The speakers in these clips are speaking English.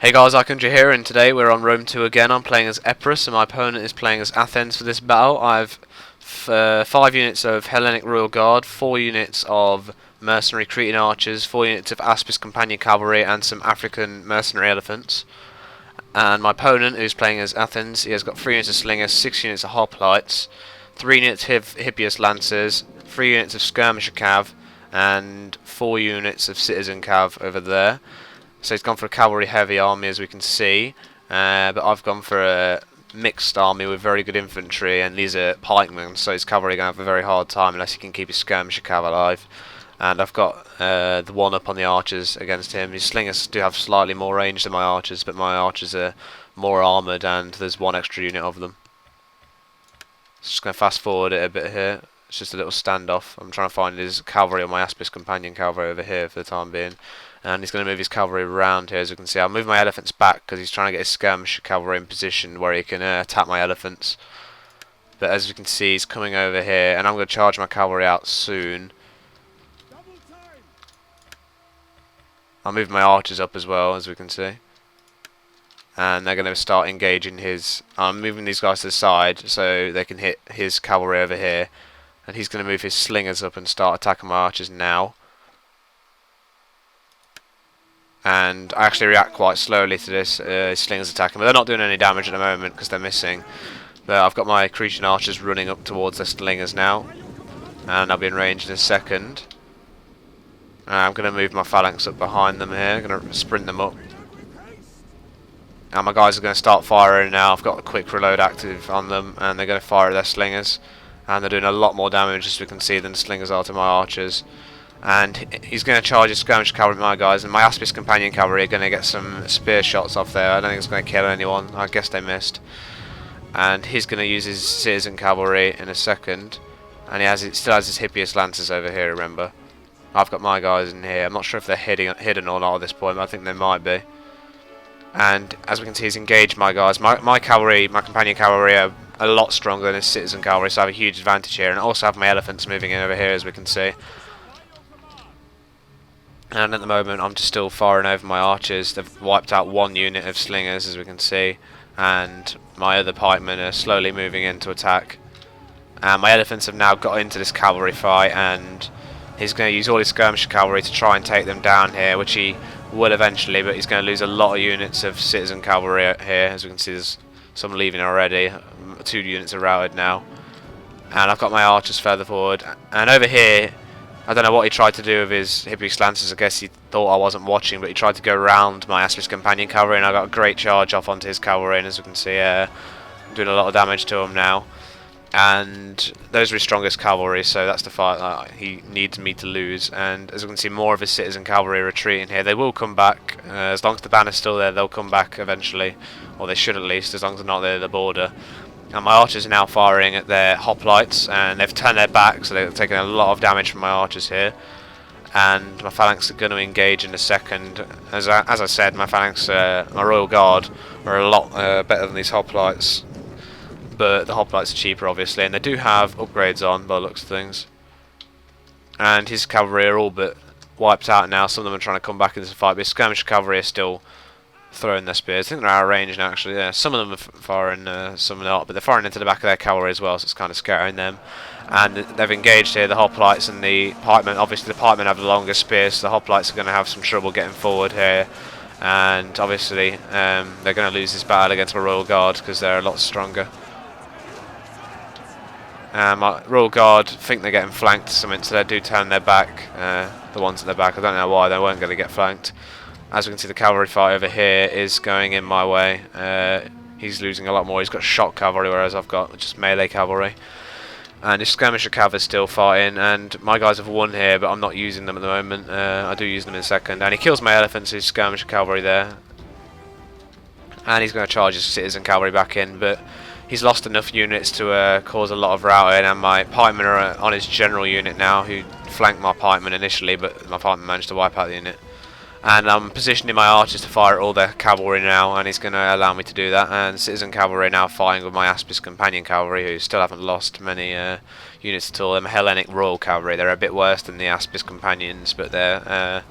Hey guys, Archangel here, and today we're on Rome 2 again. I'm playing as Epirus, and my opponent is playing as Athens for this battle. I've 5 units of Hellenic Royal Guard, 4 units of mercenary Cretan archers, 4 units of Aspis Companion Cavalry, and some African mercenary elephants. And my opponent, who's playing as Athens, he has got 3 units of slingers, 6 units of hoplites, 3 units of Hippias lancers, 3 units of skirmisher cav, and 4 units of citizen cav over there. So he's gone for a cavalry heavy army, as we can see, but I've gone for a mixed army with very good infantry, and these are pikemen, so his cavalry are going to have a very hard time unless he can keep his skirmisher cav alive. And I've got the one up on the archers against him. His slingers do have slightly more range than my archers, but my archers are more armoured and there's 1 extra unit of them. So just going to fast forward it a bit here. It's just a little standoff. I'm trying to find his cavalry on my Aspis Companion Cavalry over here for the time being. And he's going to move his cavalry around here, as you can see. I'll move my elephants back because he's trying to get his skirmisher cavalry in position where he can attack my elephants. But as you can see, he's coming over here, and I'm going to charge my cavalry out soon. I'll move my archers up as well, as we can see. And they're going to start engaging his... I'm moving these guys to the side so they can hit his cavalry over here. And he's going to move his slingers up and start attacking my archers now. And I actually react quite slowly to this. His slingers attacking, but they're not doing any damage at the moment because they're missing. But I've got my Cretan archers running up towards their slingers now. And I'll be in range in a second. I'm going to move my phalanx up behind them here. I'm going to sprint them up. And my guys are going to start firing now. I've got a quick reload active on them, and they're going to fire at their slingers. And they're doing a lot more damage, as we can see, than the slingers are to my archers. And he's going to charge his skirmish cavalry at my guys, and my Aspis Companion Cavalry are going to get some spear shots off there. I don't think it's going to kill anyone. I guess they missed. And he's going to use his citizen cavalry in a second. And he still has his Hippias lancers over here, remember. I've got my guys in here. I'm not sure if they're hidden or not at this point, but I think they might be. And as we can see, he's engaged my guys. My cavalry, my companion cavalry, are a lot stronger than his citizen cavalry, so I have a huge advantage here. And I also have my elephants moving in over here, as we can see. And at the moment, I'm just still firing over my archers. They've wiped out 1 unit of slingers, as we can see. And my other pikemen are slowly moving in to attack. And my elephants have now got into this cavalry fight, and he's going to use all his skirmisher cavalry to try and take them down here, which he will eventually, but he's going to lose a lot of units of citizen cavalry here. As we can see, there's some leaving already. 2 units are routed now. And I've got my archers further forward. And over here, I don't know what he tried to do with his Hippias lancers. I guess he thought I wasn't watching, but he tried to go around my Aspis Companion Cavalry, and I got a great charge off onto his cavalry, and as we can see, I'm doing a lot of damage to him now. And those are his strongest cavalry, so that's the fight that he needs me to lose. And as we can see, more of his citizen cavalry are retreating here. They will come back. As long as the banner's still there, they'll come back eventually. Or they should, at least, as long as they're not near the border. And my archers are now firing at their hoplites, and they've turned their back, so they're taking a lot of damage from my archers here. And my phalanx are going to engage in a second. As I said, my phalanx, my Royal Guard, are a lot better than these hoplites. But the hoplites are cheaper, obviously, and they do have upgrades on by the looks of things. And his cavalry are all but wiped out now. Some of them are trying to come back into the fight, but his skirmish cavalry are still throwing their spears. I think they're out of range now, actually. Yeah, some of them are firing, some are not, but they're firing into the back of their cavalry as well, so it's kind of scattering them. And they've engaged here, the hoplites and the pikemen. Obviously, the pikemen have the longest spears, so the hoplites are going to have some trouble getting forward here. And obviously, they're going to lose this battle against my Royal Guard because they're a lot stronger. My Royal Guard think they're getting flanked, so they do turn their back. The ones at their back, I don't know why they weren't going to get flanked. As we can see, the cavalry fight over here is going in my way. He's losing a lot more. He's got shock cavalry, whereas I've got just melee cavalry. And his skirmisher cav is still fighting, and my guys have won here, but I'm not using them at the moment. I do use them in a second. And he kills my elephants, his skirmisher cavalry there. And he's going to charge his citizen cavalry back in, but he's lost enough units to cause a lot of routing, and my pikemen are on his general unit now, who flanked my pikemen initially, but my pikemen managed to wipe out the unit. And I'm positioning my archers to fire at all their cavalry now, and he's going to allow me to do that. And citizen cavalry are now fighting with my Aspis Companion Cavalry, who still haven't lost many units at all. They're Hellenic Royal Cavalry. They're a bit worse than the Aspis Companions, but they're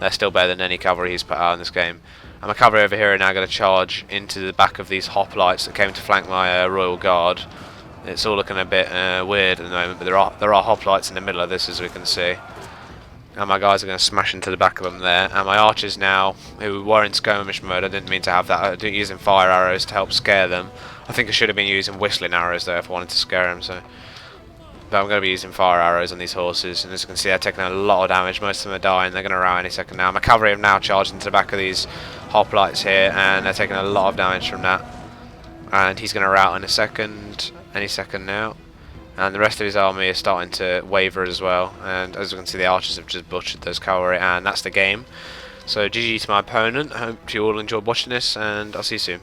they're still better than any cavalry he's put out in this game. And my cavalry over here are now going to charge into the back of these hoplites that came to flank my Royal Guard. It's all looking a bit weird at the moment, but there are hoplites in the middle of this, as we can see. And my guys are going to smash into the back of them there. And my archers now, who were in skirmish mode, I didn't mean to have that, I didn't using fire arrows to help scare them. I think I should have been using whistling arrows there if I wanted to scare them. But I'm going to be using fire arrows on these horses, and as you can see they're taking a lot of damage. Most of them are dying, they're going to rout any second now. My cavalry have now charged into the back of these hoplites here, and they're taking a lot of damage from that. And he's going to rout in a second, any second now. And the rest of his army is starting to waver as well, and as you can see the archers have just butchered those cavalry, and that's the game. So GG to my opponent. I hope you all enjoyed watching this, and I'll see you soon.